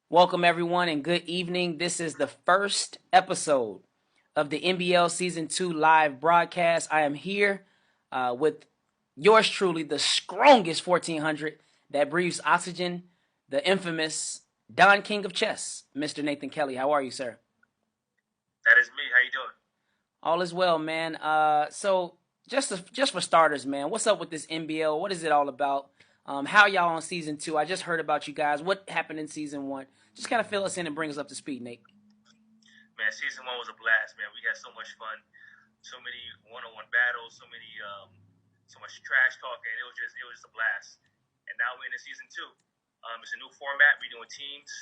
Welcome, everyone, and good evening. This is the first episode of the NBL Season 2 live broadcast. I am here with yours truly, the strongest 1400 that breathes oxygen, the infamous Don King of Chess, Mr. Nathan Kelly. How are you, sir? That is me. How you doing? All is well, man. So just for starters, man, what's up with this NBL? What is it all about? How y'all on season 2? I just heard about you guys. What happened in season 1? Just kind of fill us in and bring us up to speed, Nate. Man, season one was a blast, man. We had so much fun, so many one-on-one battles, so much trash talking. It was a blast. And now we're in season two. It's a new format. We're doing teams.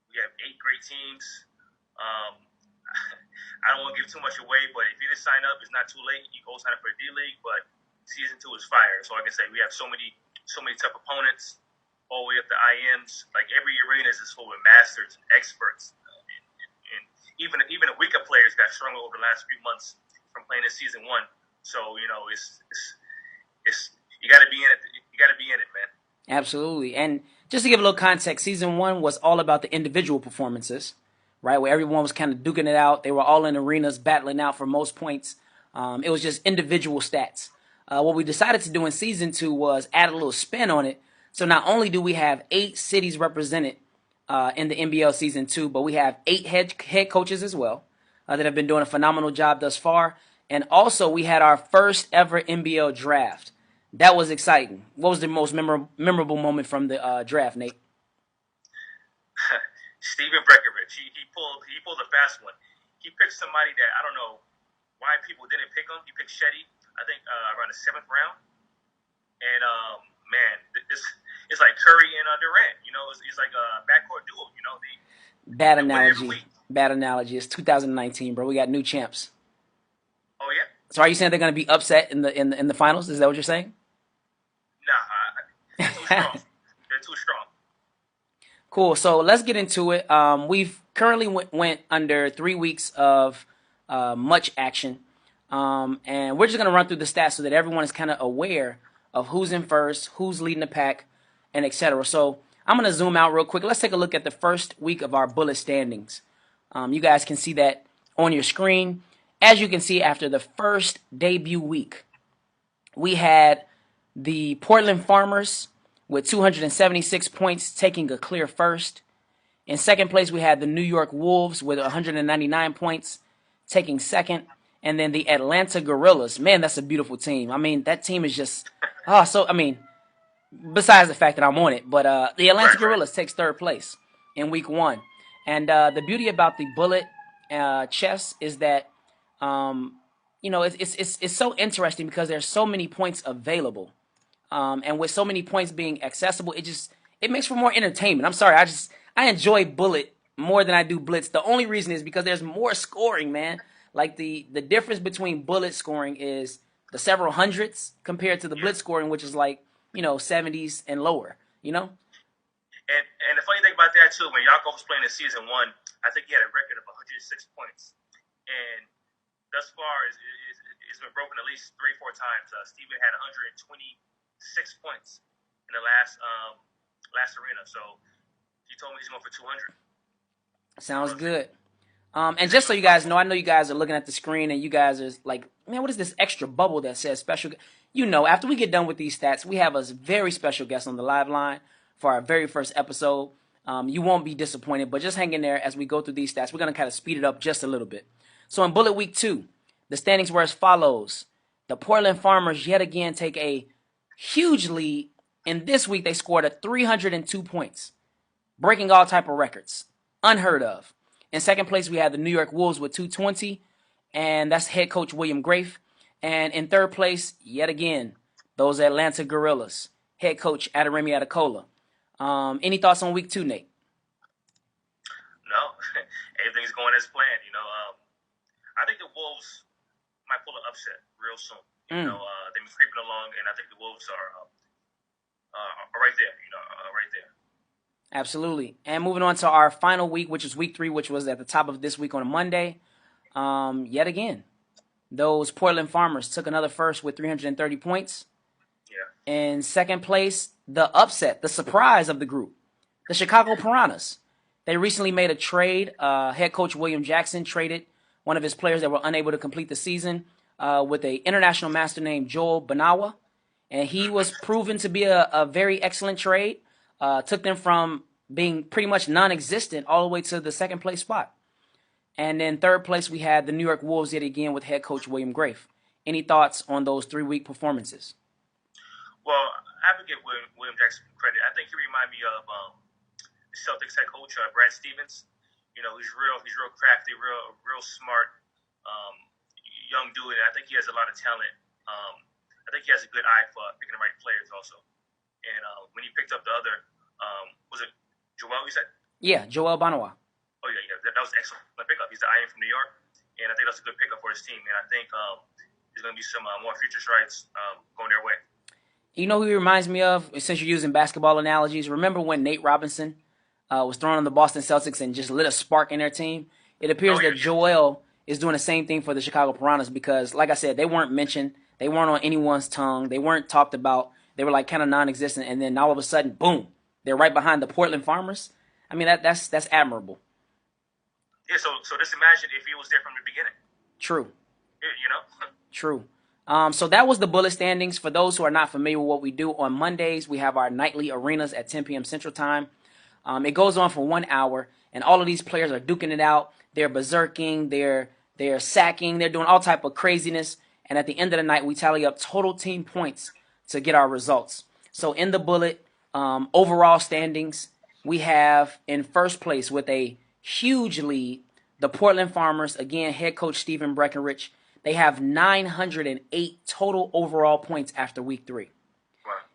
We have 8 great teams. Um, I don't want to give too much away, but if you didn't sign up, it's not too late. You go sign up for D League, but season 2 is fire. So like I say, we have so many tough opponents, all the way up to IMs. Like every arena is full with masters and experts, and even the weaker players got stronger over the last few months from playing this season one. So it's you got to be in it. You got to be in it, man. Absolutely. And just to give a little context, season 1 was all about the individual performances, right? Where everyone was kind of duking it out. They were all in arenas battling out for most points. It was just individual stats. What we decided to do in season 2 was add a little spin on it. So not only do we have 8 cities represented in the NBL season 2, but we have 8 head coaches as well that have been doing a phenomenal job thus far. And also, we had our first ever NBL draft. That was exciting. What was the most memorable moment from the draft, Nate? Steven Brekovich, he pulled a fast one. He picked somebody that I don't know why people didn't pick him. He picked Shetty, I think around the 7th round. And man, this it's like Curry and Durant. It's like a backcourt duo. Bad They win every analogy. week. Bad analogy. It's 2019, bro. We got new champs. Oh yeah, So are you saying they're going to be upset in the finals? Is that what you're saying? nah, they're too strong. They're too strong. Cool. So let's get into it. We've currently went under 3 weeks of much action, and we're just gonna run through the stats so that everyone is kind of aware of who's in first, who's leading the pack, and etc. So I'm gonna zoom out real quick. Let's take a look at the first week of our bullet standings. You guys can see that on your screen. As you can see, after the first debut week, we had the Portland Farmers with 276 points taking a clear first. In second place, we had the New York Wolves with 199 points taking second. And then the Atlanta Gorillas. Man, that's a beautiful team. I mean, that team is just, besides the fact that I'm on it, but the Atlanta Right, right. Gorillas takes third place in week 1. And the beauty about the bullet chess is that, um, it's so interesting because there's so many points available. And with so many points being accessible, it makes for more entertainment. I'm sorry, I enjoy Bullet more than I do Blitz. The only reason is because there's more scoring, man. Like the difference between Bullet scoring is the several hundreds compared to the Yeah. Blitz scoring, which is like 70s and lower. You know? And the funny thing about that too, when Yakov was playing in season one, I think he had a record of 106 points, and thus far it's been broken at least 3 or 4 times. Steven had 126 points in the last arena, so he told me he's going for 200. Sounds So it's good. And just so you guys know, I know you guys are looking at the screen and you guys are like, man, what is this extra bubble that says special? After we get done with these stats, we have a very special guest on the live line for our very first episode. You won't be disappointed, but just hang in there as we go through these stats. We're going to kind of speed it up just a little bit. So in Bullet Week 2, the standings were as follows. The Portland Farmers yet again take a huge lead. In this week, they scored 302 points, breaking all type of records. Unheard of. In second place, we had the New York Wolves with 220, and that's head coach William Grafe. And in third place, yet again, those Atlanta Gorillas, head coach Adaremi Atakola. Any thoughts on week 2, Nate? no, everything's going as planned. I think the Wolves might pull an upset real soon. Mm, They've been creeping along, and I think the Wolves are right there. Right there. absolutely. And moving on to our final week, which is week 3, which was at the top of this week on a Monday. Yet again, those Portland Farmers took another first with 330 points. Yeah. In second place, the upset, the surprise of the group, the Chicago Piranhas. They recently made a trade. Head coach William Jackson traded one of his players that were unable to complete the season with an international master named Joel Banawa. And he was proven to be a very excellent trade. Took them from being pretty much non-existent all the way to the second place spot. And then third place, we had the New York Wolves yet again with head coach William Grafe. Any thoughts on those 3-week performances? Well, I have to give William Jackson credit. I think he reminded me of the Celtics head coach Brad Stevens. You know, he's real crafty, real smart, young dude, and I think he has a lot of talent. I think he has a good eye for picking the right players also. And when he picked up the other, was it Joel? You said? Yeah, Joel Banawa. Oh yeah, that was an excellent pickup. He's the IM from New York, and I think that's a good pickup for his team. And I think there's going to be some more future strides going their way. You know who he reminds me of, since you're using basketball analogies? Remember when Nate Robinson was thrown on the Boston Celtics and just lit a spark in their team? It appears that Joel is doing the same thing for the Chicago Piranhas because, like I said, they weren't mentioned. They weren't on anyone's tongue. They weren't talked about. They were like kind of non-existent. And then all of a sudden, boom, they're right behind the Portland Farmers. I mean, that's admirable. Yeah, so just imagine if he was there from the beginning. True. You know? True. So that was the bullet standings. For those who are not familiar with what we do, on Mondays, we have our nightly arenas at 10 p.m. Central Time. It goes on for 1 hour, and all of these players are duking it out. They're berserking, they're sacking, they're doing all type of craziness. And at the end of the night, we tally up total team points to get our results. So in the bullet, overall standings, we have in first place with a huge lead, the Portland Farmers, again, head coach Stephen Breckenridge. They have 908 total overall points after week 3.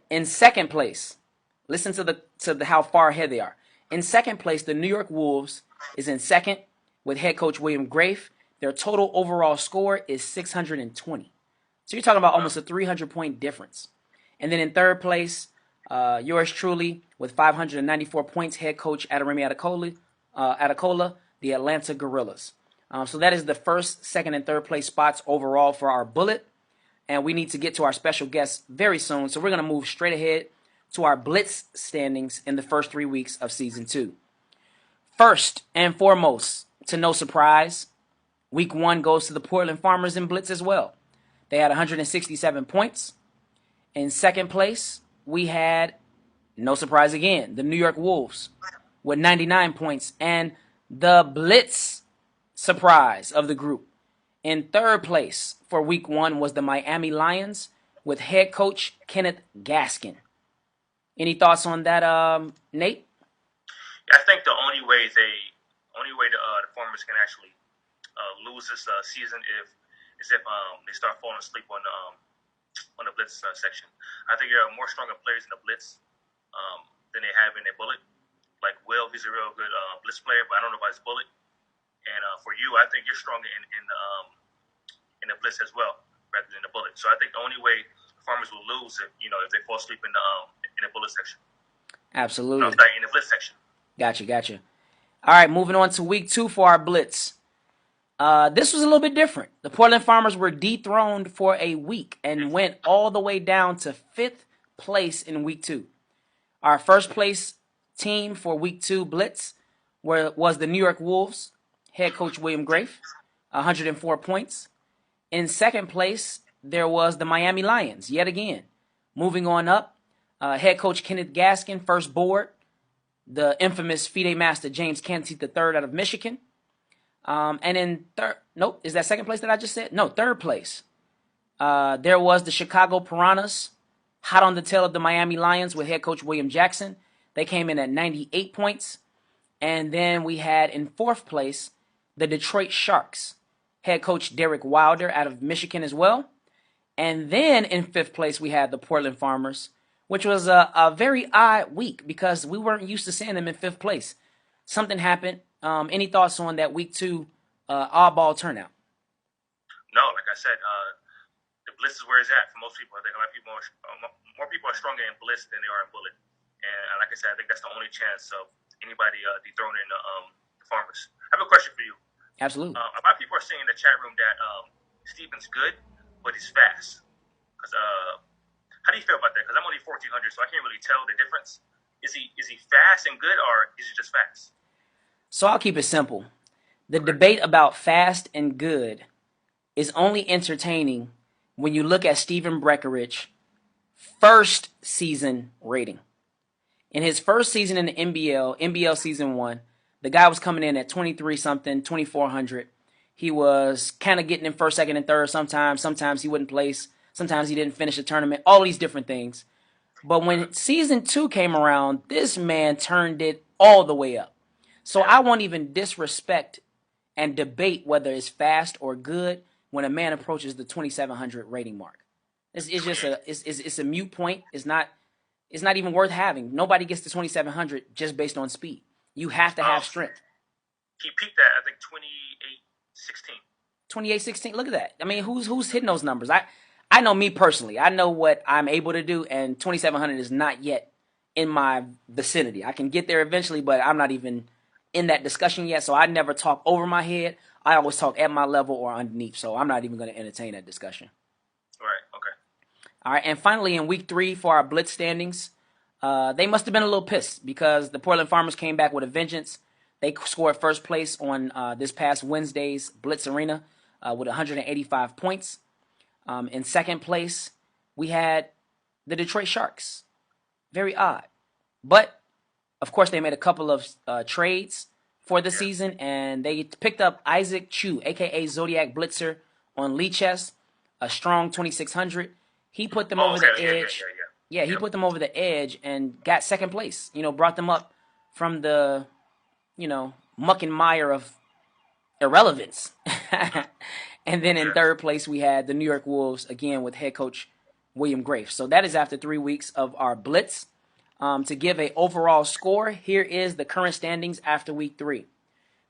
In second place, listen to the how far ahead they are. In second place, the New York Wolves is in second with head coach William Grafe. Their total overall score is 620. So you're talking about almost a 300-point difference. And then in third place, yours truly with 594 points, head coach Adaremi Atakola, the Atlanta Gorillas. So that is the first, second, and third place spots overall for our bullet. And we need to get to our special guests very soon. So we're going to move straight ahead to our blitz standings in the first 3 weeks of season 2. First and foremost, to no surprise, week 1 goes to the Portland Farmers in blitz as well. They had 167 points. In second place, we had, no surprise again, the New York Wolves with 99 points. And the blitz surprise of the group, in third place for week 1 was the Miami Lions with head coach Kenneth Gaskin. Any thoughts on that, Nate? I think the only way the Farmers can actually lose this season is if they start falling asleep on the blitz section. I think there are more stronger players in the blitz than they have in their bullet. Like Will, he's a real good blitz player, but I don't know about his bullet. And for you, I think you're stronger in the blitz as well, rather than the bullet. So I think the only way the Farmers will lose if they fall asleep in the bullet section. Absolutely. No, in the blitz section. Gotcha. All right, moving on to week 2 for our blitz. This was a little bit different. The Portland Farmers were dethroned for a week and went all the way down to 5th place in week 2. Our first place team for week 2 blitz was the New York Wolves, head coach William Grafe, 104 points. In second place, there was the Miami Lions, yet again. Moving on up, head coach Kenneth Gaskin, first board, the infamous FIDE master James Canty III out of Michigan. And in is that second place that I just said? No, third place. There was the Chicago Piranhas, hot on the tail of the Miami Lions with head coach William Jackson. They came in at 98 points. And then we had in fourth place the Detroit Sharks, head coach Derek Wilder out of Michigan as well. And then in fifth place we had the Portland Farmers, which was a very odd week because we weren't used to seeing them in fifth place. Something happened. Any thoughts on that week 2 oddball turnout? No, like I said, the blitz is where it's at for most people. I think a lot of people more people are stronger in blitz than they are in bullet. And like I said, I think that's the only chance of anybody dethroning the Farmers. I have a question for you. Absolutely. A lot of people are saying in the chat room that Steven's good, but he's fast. How do you feel about that? Because I'm only 1,400, so I can't really tell the difference. Is he fast and good, or is he just fast? So I'll keep it simple. The debate about fast and good is only entertaining when you look at Steven Breckerich first season rating. In his first season in the NBL season 1, the guy was coming in at 23 something, 2400. He was kind of getting in first, second, and third sometimes. Sometimes he wouldn't place. Sometimes he didn't finish the tournament. All these different things. But when season 2 came around, this man turned it all the way up. So I won't even disrespect and debate whether it's fast or good when a man approaches the 2700 rating mark. It's just it's a mute point. It's not even worth having. Nobody gets to 2700 just based on speed. You have to have strength. He peaked at, I think, 28-16. 28-16. Look at that. I mean, who's hitting those numbers? I know me personally. I know what I'm able to do, and 2700 is not yet in my vicinity. I can get there eventually, but I'm not even in that discussion yet. So I never talk over my head. I always talk at my level or underneath. So I'm not even going to entertain that discussion. Right. Okay. All right. And finally, in week 3 for our blitz standings, they must have been a little pissed because the Portland Farmers came back with a vengeance. They scored first place on this past Wednesday's Blitz Arena with 185 points. In second place, we had the Detroit Sharks. Very odd. But, of course, they made a couple of trades for the season, and they picked up Isaac Chu, a.k.a. Zodiac Blitzer, on Lichess, a strong 2600. He put them over the edge. Yeah, he put them over the edge and got second place. Brought them up from the, muck and mire of irrelevance. And then in third place, we had the New York Wolves, again, with head coach William Grafe. So that is after 3 weeks of our blitz. To give an overall score, here is the current standings after week 3.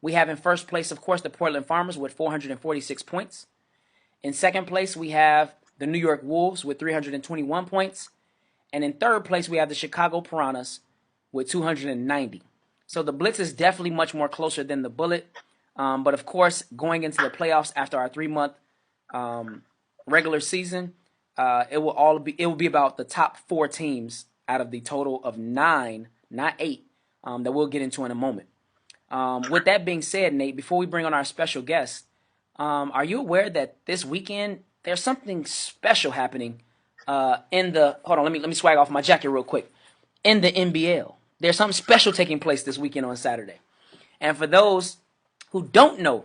We have in first place, of course, the Portland Farmers with 446 points. In second place, we have the New York Wolves with 321 points. And in third place, we have the Chicago Piranhas with 290. So the blitz is definitely much more closer than the bullet. But of course, going into the playoffs after our 3-month regular season, it will be about the top 4 teams out of the total of 9, not 8, that we'll get into in a moment. With that being said, Nate, before we bring on our special guest, are you aware that this weekend there's something special happening in the? Hold on, let me swag off my jacket real quick. In the NBL, there's something special taking place this weekend on Saturday, and for those who don't know,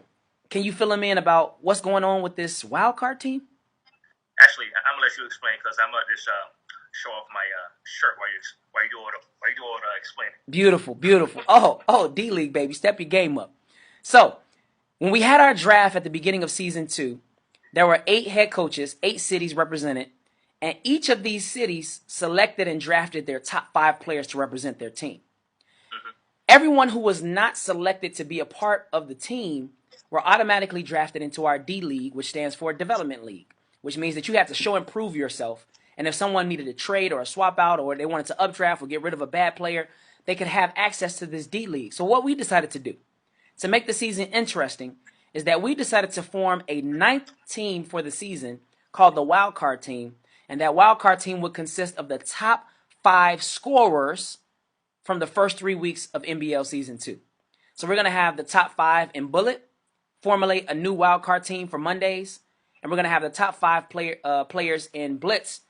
can you fill them in about what's going on with this wild card team? Actually, I'm gonna let you explain because I'm gonna just show off my shirt while you do all the explaining. Beautiful. Oh, D League baby, step your game up. So, when we had our draft at the beginning of season 2, there were 8 head coaches, 8 cities represented, and each of these cities selected and drafted their top 5 players to represent their team. Everyone who was not selected to be a part of the team were automatically drafted into our D League, which stands for Development League, which means that you have to show and prove yourself. And if someone needed a trade or a swap out or they wanted to updraft or get rid of a bad player, they could have access to this D League. So what we decided to do to make the season interesting is that we decided to form a 9th team for the season called the Wild Card Team. And that Wild Card Team would consist of the top 5 scorers from the first 3 weeks of NBL Season 2. So we're going to have the top 5 in Bullet, formulate a new wildcard team for Mondays, and we're going to have the top 5 players in Blitz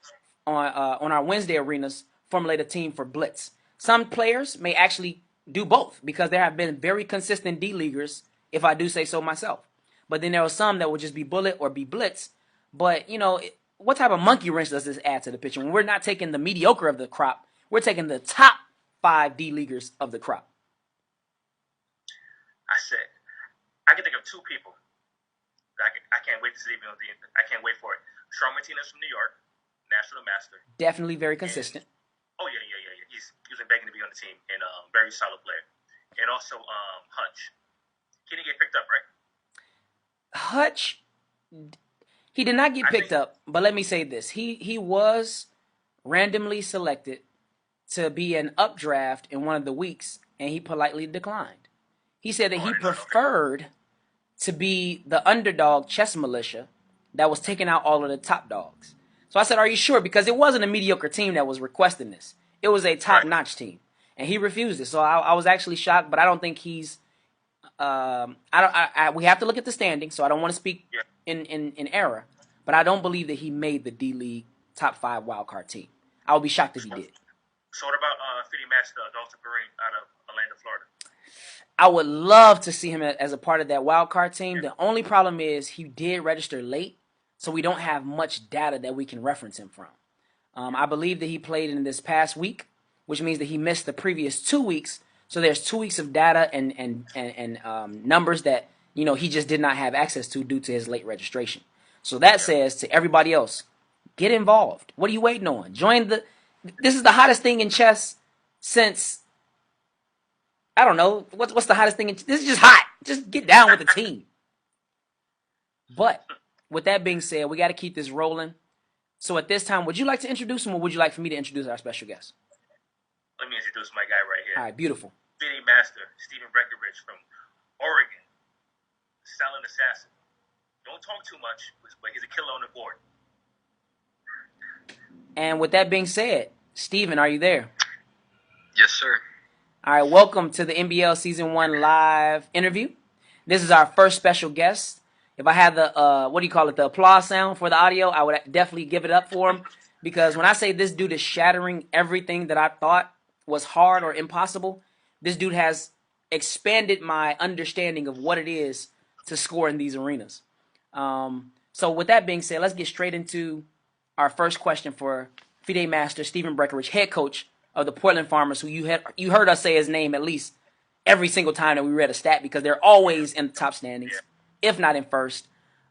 on our Wednesday arenas, formulate a team for Blitz. Some players may actually do both because there have been very consistent D-Leaguers, if I do say so myself. But then there are some that will just be Bullet or be Blitz. But, what type of monkey wrench does this add to the picture? When we're not taking the mediocre of the crop, we're taking the top 5 D-Leaguers of the crop. I can think of 2 people that I can't wait to see. I can't wait for it. Sean Martinez from New York, National Master. Definitely very consistent. Yeah. He's been begging to be on the team and very solid player. And also Hutch. He didn't get picked up, right? Hutch, he did not get picked up. But let me say this: he was randomly selected to be an updraft in one of the weeks, and he politely declined. He said that he preferred to be the underdog chess militia that was taking out all of the top dogs. So I said, are you sure? Because it wasn't a mediocre team that was requesting this. It was a top-notch team. And he refused it. So I was actually shocked, but I don't think he's we have to look at the standings, so I don't want to speak Yeah. in error, but I don't believe that he made the D League top 5 wild card team. I would be shocked if he did. So what about Fitty Master, Dalton Perrine out of Orlando, Florida? I would love to see him as a part of that wild card team. The only problem is he did register late, so we don't have much data that we can reference him from. I believe that he played in this past week, which means that he missed the previous 2 weeks. So there's 2 weeks of data and numbers that he just did not have access to due to his late registration. So that says to everybody else, get involved. What are you waiting on? Join the. This is the hottest thing in chess since. I don't know what's the hottest thing. This is just hot. Just get down with the team. But with that being said, we got to keep this rolling. So at this time, would you like to introduce him, or would you like for me to introduce our special guest? Let me introduce my guy right here. All right, beautiful. Fitty Master, Stephen Breckenridge from Oregon. Silent assassin. Don't talk too much, but he's a killer on the board. And with that being said, Stephen, are you there? Yes, sir. All right, welcome to the NBL Season 1 live interview. This is our first special guest. If I had the, the applause sound for the audio, I would definitely give it up for him. Because when I say this dude is shattering everything that I thought was hard or impossible, this dude has expanded my understanding of what it is to score in these arenas. So with that being said, let's get straight into our first question for FIDE Master Stephen Breckenridge, head coach of the Portland Farmers, who you heard us say his name at least every single time that we read a stat, because they're always in the top standings, if not in first.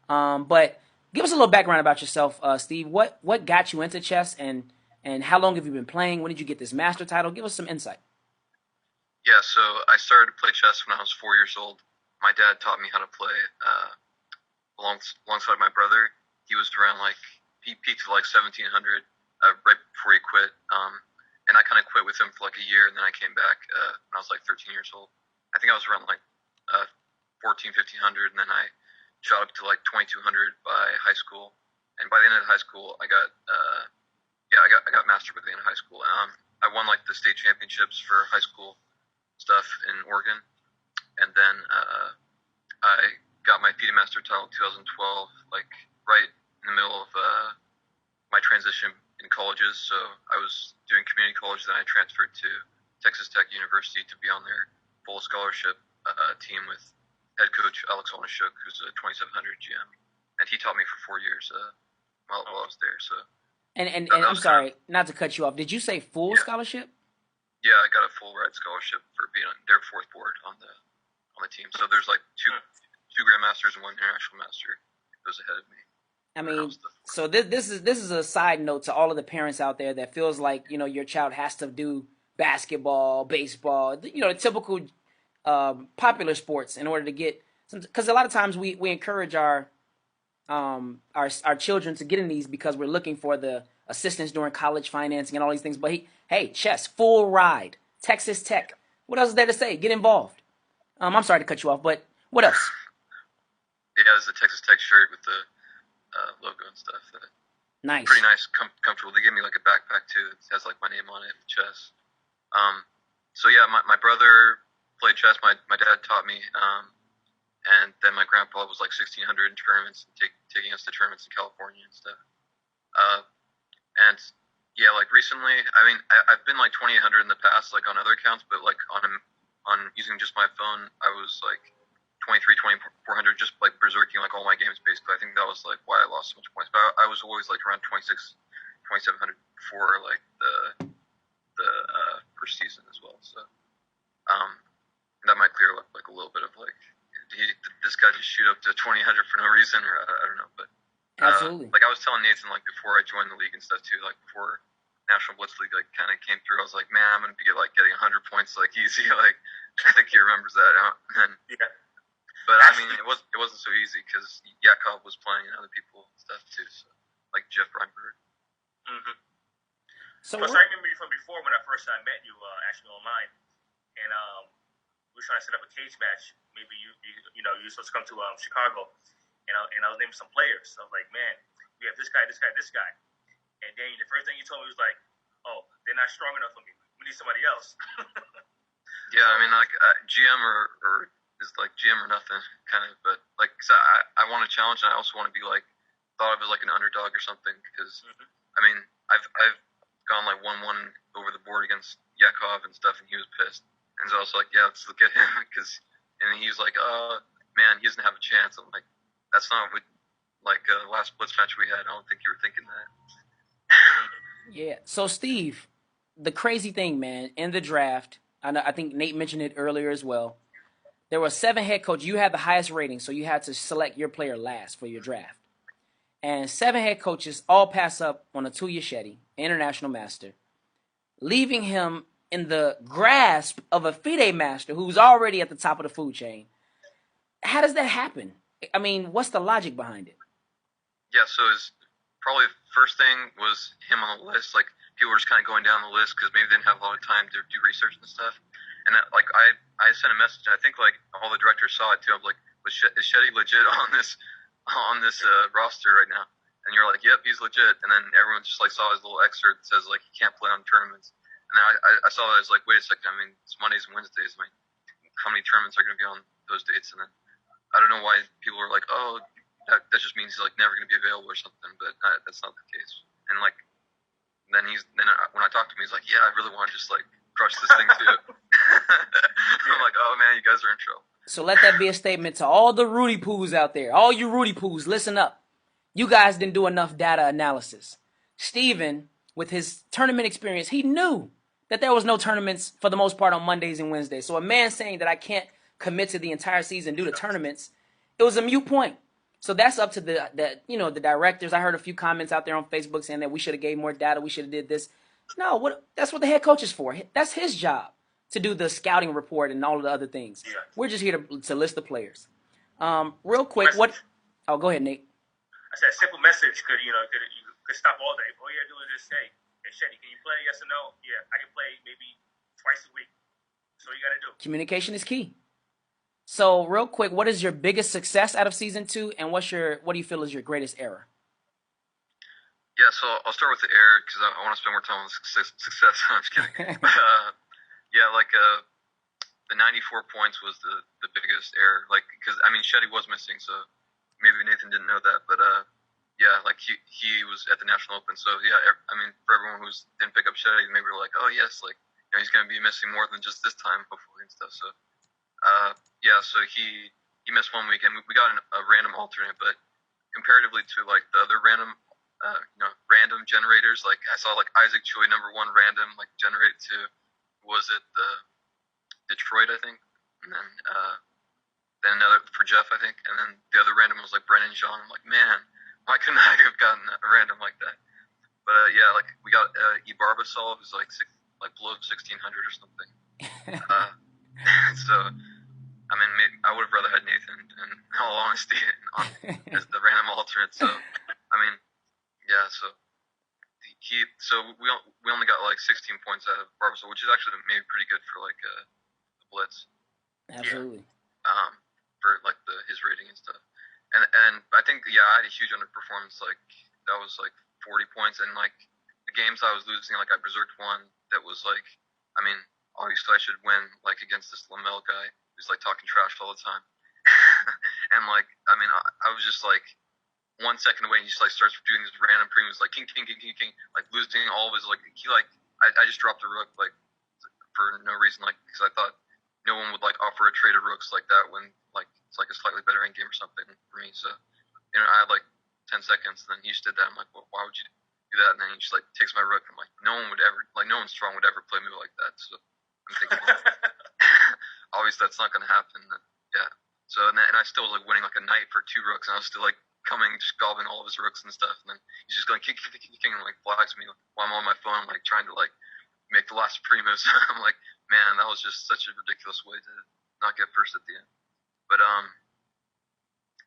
But give us a little background about yourself, Steve. What got you into chess, and how long have you been playing? When did you get this master title? Give us some insight. Yeah, so I started to play chess when I was 4 years old. My dad taught me how to play alongside my brother. He was around he peaked at 1700 right before he quit. And I kind of quit with him for a year, and then I came back when I was 13 years old. I think I was around 1500, and then I shot up to 2200 by high school. And by the end of high school, I got master by the end of high school. I won the state championships for high school stuff in Oregon, and then I got my FIDE Master title in 2012, right in the middle of my transition in colleges. So I was doing community college, then I transferred to Texas Tech University to be on their full scholarship team with head coach Alex Onashuk, who's a 2700 GM, and he taught me for 4 years while I was there. So and I'm sorry, not to cut you off. Did you say full scholarship? Yeah, I got a full ride scholarship for being on their fourth board on the team. So there's two grandmasters and one international master goes ahead of me. I mean, so this is a side note to all of the parents out there that feels like your child has to do basketball, baseball, the typical popular sports in order to get some. Because a lot of times we encourage our children to get in these because we're looking for the assistance during college financing and all these things. But hey, chess, full ride, Texas Tech. What else is there to say? Get involved. I'm sorry to cut you off, but what else? Yeah, there's the Texas Tech shirt with the logo and stuff. Nice. Pretty nice, comfortable. They gave me a backpack too. It has my name on it, chess. So yeah, my brother played chess. My dad taught me, and then my grandpa was 1600 in tournaments, taking us to tournaments in California and stuff. And yeah, recently, I mean, I've been 2800 in the past, on other accounts, but on using just my phone, I was 2400, just berserking all my games basically. I think that was why I lost so much points. But I was always around 2700 before the first season as well. So that might clear up a little bit of did this guy just shoot up to 2000 for no reason, or I don't know. But absolutely. I was telling Nathan before I joined the league and stuff too, before National Blitz League kind of came through, I was man, I'm gonna be getting 100 points easy. I think he remembers that. And then, Yeah. But I mean, it wasn't so easy because Yakov was playing and other people and stuff too, so Jeff Reinberg. Mm-hmm. So I remember you from before when I first met you actually online, and we were trying to set up a cage match. Maybe you were supposed to come to Chicago, and I was naming some players. So I was like, man, we have this guy, this guy, this guy, and then the first thing you told me was oh, they're not strong enough for me. We need somebody else. Yeah, I mean, GM or is like gym or nothing, kind of. But like, cause I want to challenge, and I also want to be like thought of as like an underdog or something. Because I mean, I've gone like 1-1 over the board against Yakov and stuff, and he was pissed. And so I was like, yeah, let's look at him, and he was like, oh man, he doesn't have a chance. I'm like, that's not what like last blitz match we had. I don't think you were thinking that. Yeah. So Steve, the crazy thing, man, in the draft, I think Nate mentioned it earlier as well. There were 7 head coaches. You had the highest rating, so you had to select your player last for your draft. And 7 head coaches all pass up on Atuya Shetty, international master, leaving him in the grasp of a FIDE master who's already at the top of the food chain. How does that happen? I mean, what's the logic behind it? Yeah, so his probably the first thing was him on the list. Like people were just kind of going down the list because maybe they didn't have a lot of time to do research and stuff. And that, like I sent a message. I think like all the directors saw it too. I'm like, is Shetty legit on this roster right now? And you're like, yep, he's legit. And then everyone just like saw his little excerpt that says like he can't play on tournaments. And then I saw that. I was like, wait a second. I mean, it's Mondays and Wednesdays. I mean, how many tournaments are going to be on those dates? And then I don't know why people are like, oh, that just means he's like never going to be available or something. But that's not the case. And like then when I talked to him, he's like, yeah, I really want to just like crush this thing too. I'm like, oh man, you guys are in trouble. So let that be a statement to all the Rudy Poos out there. All you Rudy Poos, listen up. You guys didn't do enough data analysis. Steven, with his tournament experience, he knew that there was no tournaments for the most part on Mondays and Wednesdays. So a man saying that I can't commit to the entire season due to tournaments, it was a moot point. So that's up to the directors. I heard a few comments out there on Facebook saying that we should have gave more data. We should have did this. No, that's what the head coach is for. That's his job to do the scouting report and all of the other things. Yeah. We're just here to list the players. Real quick, Oh, go ahead, Nate. I said a simple message could stop all that. All you gotta do is just say, hey Shetty, can you play? Yes or no? Yeah, I can play maybe twice a week. That's all you gotta do. Communication is key. So, real quick, what is your biggest success out of season 2, and what do you feel is your greatest error? Yeah, so I'll start with the error because I want to spend more time on the success. I'm just kidding. Yeah, like the 94 points was the biggest error. Like, because I mean, Shetty was missing, so maybe Nathan didn't know that, but yeah, like he was at the National Open, so yeah, I mean, for everyone who didn't pick up Shetty, maybe we're like, oh yes, like he's gonna be missing more than just this time, hopefully and stuff. So yeah, so he missed 1 week, and we got a random alternate, but comparatively to like the other random generators, like I saw like Isaac Choi #1 random like generated to, was it the Detroit, I think, and then another for Jeff, I think, and then the other random was like Brennan Jean. I'm like, man, why couldn't I have gotten a random like that? But yeah, like we got Ibarbasol, who's like below 1600 or something. So I mean, maybe I would have rather had Nathan, in all honesty, as the random alternate. So I mean, yeah, so we only got like 16 points out of Barbasol, which is actually maybe pretty good for like the blitz. Absolutely. For like his rating and stuff. And I think I had a huge underperformance. Like that was like 40 points, and like the games I was losing, like I berserked one that was like, I mean, obviously I should win like against this Lamel guy who's like talking trash all the time. And like, I mean, I was just like 1 second away, and he just like starts doing these random premiums like king, like losing all of his like I just dropped a rook like for no reason, like because I thought no one would like offer a trade of rooks like that when like it's like a slightly better end game or something for me. So I had like 10 seconds, and then he just did that. I'm like, well, why would you do that? And then he just like takes my rook. I'm like, no one strong would ever play me like that. So I'm thinking, obviously that's not going to happen. Yeah. So and I still was like winning like a knight for 2 rooks, and I was still like just gobbling all of his rooks and stuff. And then he's just going king, and like flags me while I'm on my phone, like trying to like make the last primos. I'm like, man, that was just such a ridiculous way to not get first at the end. But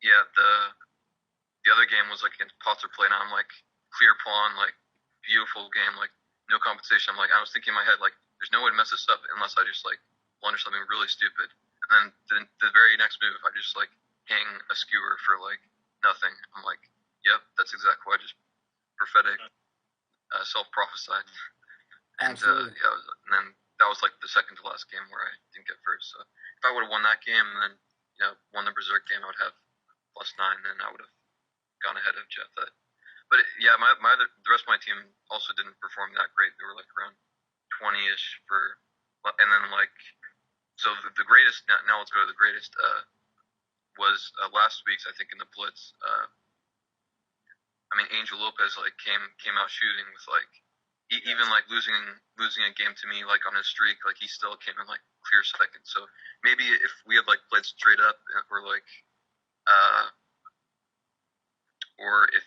yeah, the other game was like against Potzer play, and I'm like clear pawn, like beautiful game, like no compensation. I'm like, I was thinking in my head like, there's no way to mess this up unless I just like blunder something really stupid. And then the very next move, I just like hang a skewer for like nothing. I'm like, yep, that's exactly what I just prophetic self-prophesied. And and then that was like the second to last game where I didn't get first. So if I would have won that game, then won the Berserk game, I would have +9, and I would have gone ahead of Jeff. But yeah, the rest of my team also didn't perform that great. They were like around 20-ish and then like, so the greatest. Now let's go to the greatest. Was last week's, I think, in the Blitz. I mean, Angel Lopez like came out shooting with like, even like losing a game to me like on his streak, like he still came in like clear second. So maybe if we had like played straight up, or like or if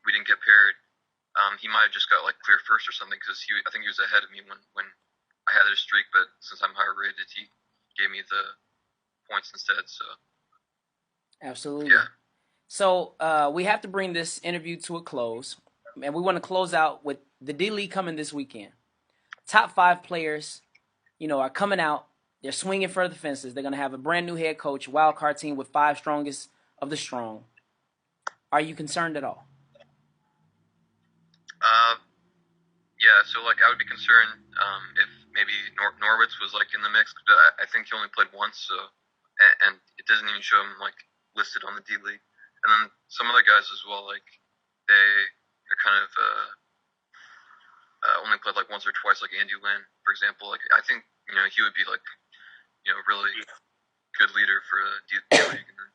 we didn't get paired, he might have just got like clear first or something, because I think he was ahead of me when I had his streak. But since I'm higher rated, he gave me the points instead. So Absolutely. yeah. So we have to bring this interview to a close, and we want to close out with the D League coming this weekend. Top 5 players, are coming out. They're swinging for the fences. They're going to have a brand new head coach, wild card team with 5 strongest of the strong. Are you concerned at all? Yeah. So like, I would be concerned if maybe Norwitz was like in the mix, but I think he only played once, so and it doesn't even show him like listed on the D League. And then some other guys as well, like they're kind of only played like once or twice, like Andy Lynn, for example. Like I think he would be like really good leader for the D League. And then,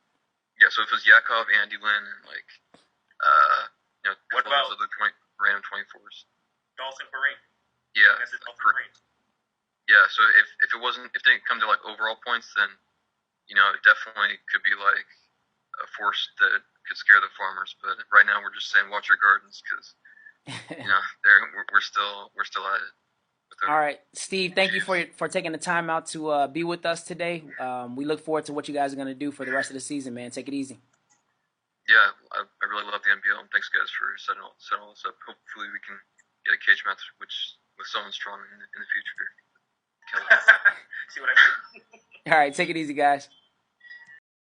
yeah, so if it was Yakov, Andy Lynn, and like what about those other random 24s? Dalton Perrine? Yeah. Perrine. Yeah. So if it didn't come to like overall points, then it definitely could be like a force that could scare the Farmers. But right now we're just saying watch your gardens, because we're still at it. All right, Steve, thank you for taking the time out to be with us today. We look forward to what you guys are going to do for the rest of the season, man. Take it easy. Yeah, I really love the NBL, and thanks guys for setting all this up. Hopefully we can get a cage match with someone strong in the future. See what I mean? All right, take it easy, guys.